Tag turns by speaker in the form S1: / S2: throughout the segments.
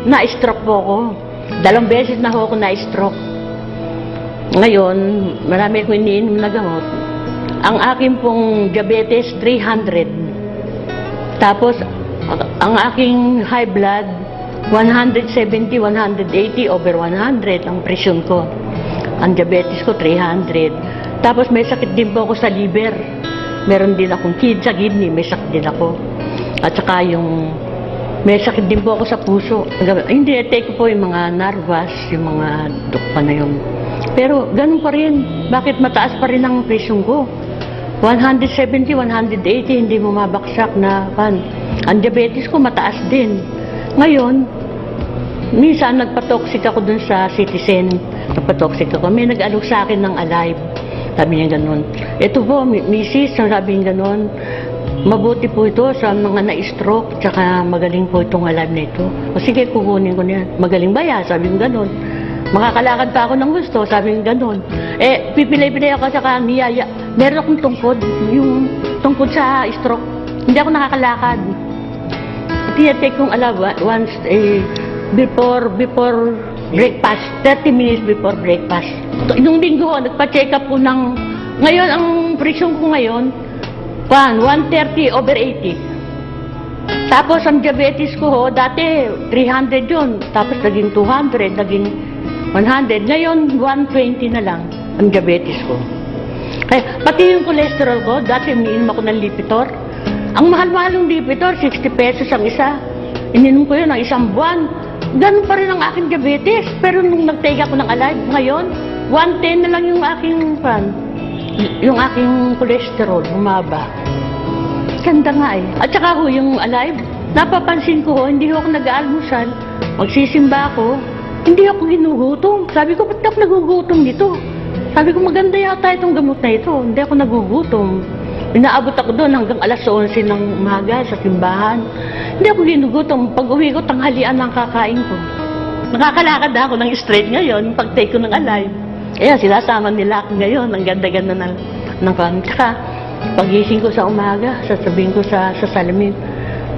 S1: na-stroke po ako. 2 beses na ako na-stroke. Ngayon, marami akong iniinom na gamot. Ang akin pong diabetes, 300. Tapos, ang aking high blood, 170, 180 over 100 ang presyon ko. Ang diabetes ko, 300. Tapos may sakit din po ako sa liver. Meron din akong sa kidney, may sakit din ako. At saka may sakit din po ako sa puso. Hindi, take ko po yung mga narvas, yung mga dukpa na yun. Pero ganun pa rin. Bakit mataas pa rin ang presyon ko? 170, 180, hindi mo mabaksak na pan. Ang diabetes ko mataas din. Ngayon, minsan nagpa-toxic ako dun sa Citizen. Nagpa-toxic ako. May nag-alok sa akin ng Alive. Sabi niya ganun. Ito po, misis, sabi niya ganun. Mabuti po ito sa mga na-stroke, tsaka magaling po itong Alive na ito. O sige, kukunin ko niya. Magaling ba yan? Sabi niya ganun. Makakalakad pa ako ng gusto, sabi niya ganun. Pipilay-pilay ako sa niyaya. Meron akong tungkod, yung tungkod sa stroke. Hindi ako nakakalakad. Tinatake kong Alive once before breakfast, 30 minutes before breakfast. Nung linggo, nagpa-check up ko ng, ngayon, ang presyon ko ngayon, 130 over 80. Tapos, ang diabetes ko, dati, 300 yun. Tapos, naging 200, naging 100. Ngayon, 120 na lang ang diabetes ko. Kaya, pati yung cholesterol ko, dati umiinom ako ng Lipitor. Ang mahal-mahal ng Lipitor, 60 pesos ang isa. Ininom ko yun ng isang buwan. Ganun pa rin ang aking diabetes. Pero nung nag-take ako ng Alive, ngayon, 110 na lang yung aking cholesterol, bumaba. Ganda nga eh. At saka ho, yung Alive, napapansin ko, hindi ako nag-aalmusal. Magsisimba ako, hindi ako ginugutom. Sabi ko, ba't ako nagugutom dito? Sabi ko, maganda yata itong gamot na ito. Hindi ako nagugutom. Inaabot ako doon hanggang alas 11 ng umaga sa simbahan. Hindi ako ginugutom. Pag uwi ko, tanghalian ang kakain ko. Nakakalakad ako ng straight ngayon, pag-take ko ng Alive. Kaya sinasama nila ako ngayon. Ang ganda-ganda ng kami. Tsaka, pagising ko sa umaga, sasabihin ko sa salamin,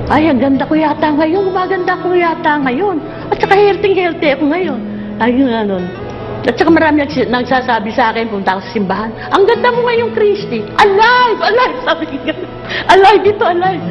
S1: ay, ang ganda ko yata ngayon. Gumaganda ko yata ngayon. At saka healthy ako ngayon. Ay, nga nun. At saka marami nagsasabi sa akin, punta ako sa simbahan, ang ganda mo ngayon, Christy. Alive! Alive! Sabi ko, alive dito, alive.